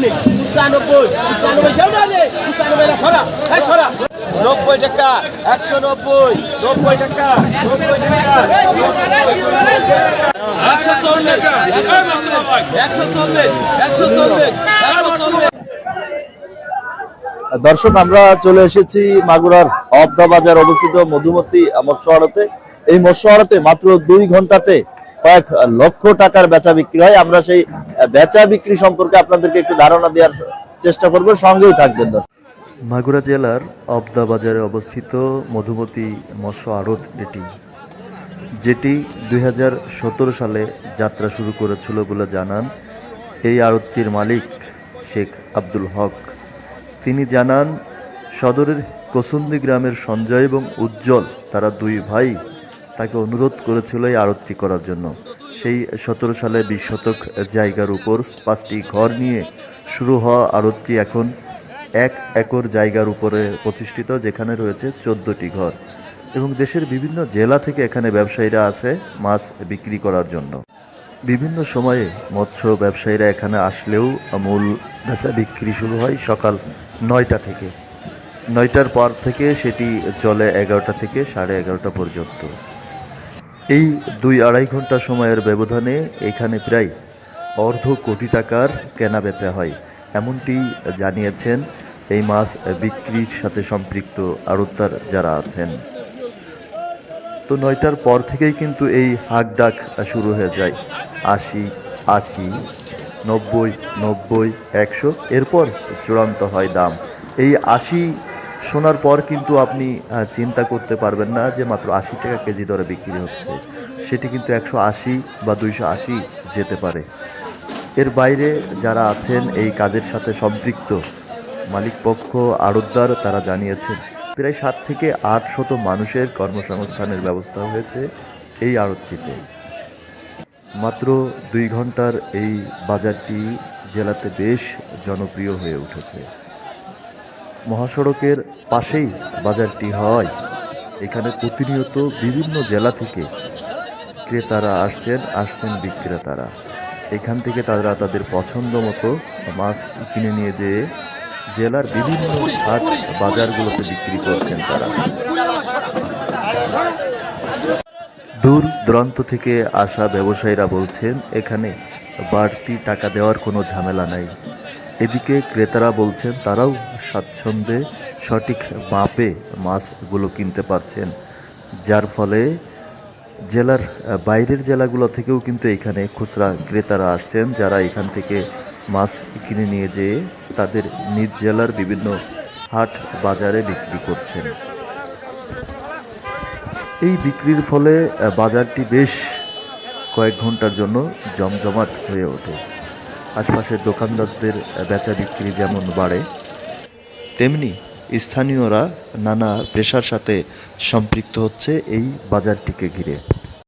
90 টাকা 190 90 টাকা 90 টাকা 140 দর্শক, আমরা চলে এসেছি মাগুরার অবদা বাজার অবস্থিত মধুমতি মৎস্য আড়তে। এই মৎস্য আড়তে মাত্র 2 ঘন্টাতে কয়েক লক্ষ টাকার বেচা বিক্রি হয়। আমরা সেই বেচা বিক্রি সম্পর্কে আপনাদেরকে একটু ধারণা দেওয়ার চেষ্টা করব, সঙ্গেই থাকবেন। দর্শক, মাগুরা জেলার অবদা বাজারে অবস্থিত মধুমতি মৎস্য আড়ত এটি, যেটি 2017 সালে যাত্রা শুরু করেছিল বলে জানান এই আড়তটির মালিক শেখ আব্দুল হক। তিনি জানান, সদরের কসুন্দি গ্রামের সঞ্জয় এবং উজ্জ্বল, তারা 2 ভাই তাকে অনুরোধ করেছিল এই আড়তটি করার জন্য। সেই 17 সালে 20 শতক জায়গার উপর 5টি ঘর নিয়ে শুরু হওয়া আড়তটি এখন 1 একর জায়গার উপরে প্রতিষ্ঠিত, যেখানে রয়েছে 14টি ঘর, এবং দেশের বিভিন্ন জেলা থেকে এখানে ব্যবসায়ীরা আছে মাছ বিক্রি করার জন্য। বিভিন্ন সময়ে মৎস্য ব্যবসায়ীরা এখানে আসলেও মূল বেচা বিক্রি শুরু হয় সকাল 9টা থেকে। 9টার পর থেকে সেটি চলে 11টা থেকে 11:30 পর্যন্ত। এই 2-2.5 ঘন্টা সময়ের ব্যবধানে এখানে প্রায় অর্ধ কোটি টাকার কেনা বেচা হয়, এমনটি জানিয়েছেন এই মাছ বিক্রির সাথে সম্পৃক্ত আড়তদার যারা আছেন। তো 9টার পর থেকেই কিন্তু এই হাঁক ডাক শুরু হয়ে যায়, 80, 80, 90, 90, 100, এরপর চূড়ান্ত হয় দাম। এই 80 শোনার পর কিন্তু আপনি চিন্তা করতে পারবেন না যে মাত্র 80 টাকা কেজি দরে বিক্রি হচ্ছে, সেটি কিন্তু 180 বা 280 যেতে পারে। এর বাইরে যারা আছেন এই কাজের সাথে সম্পৃক্ত মালিকপক্ষ, আড়তদার, তারা জানিয়েছেন প্রায় 7 থেকে 800 মানুষের কর্মসংস্থানের ব্যবস্থা হয়েছে এই আড়তটিতে। মাত্র 2 ঘন্টার এই বাজারটি জেলাতে বেশ জনপ্রিয় হয়ে উঠেছে। মহাসড়কের পাশেই বাজারটি হয়। এখানে প্রতিনিয়ত বিভিন্ন জেলা থেকে ক্রেতারা আসছেন বিক্রেতারা। এখান থেকে তারা তাদের পছন্দ মতো মাছ কিনে নিয়ে যেয়ে জেলার বিভিন্ন হাট বাজারগুলোতে বিক্রি করছেন তারা। দূর দূরান্ত থেকে আসা ব্যবসায়ীরা বলছেন এখানে বাড়তি টাকা দেওয়ার কোনো ঝামেলা নাই। এদিকে ক্রেতারা বলছেন তারাও স্বাচ্ছন্দ্যে সঠিক মাপে মাছগুলো কিনতে পারছেন, যার ফলে জেলার বাইরের জেলাগুলো থেকেও কিন্তু এখানে খুচরা ক্রেতারা আসছেন, যারা এখান থেকে মাছ কিনে নিয়ে যেয়ে তাদের নিজ জেলার বিভিন্ন হাট বাজারে বিক্রি করছেন। এই বিক্রির ফলে বাজারটি বেশ কয়েক ঘন্টার জন্য জমজমাট হয়ে ওঠে। আশপাশের দোকানদারদের বেচা বিক্রি যেমন বাড়ে, তেমনি স্থানীয়রা নানা পেশার সাথে সম্পৃক্ত হচ্ছে এই বাজারটিকে ঘিরে।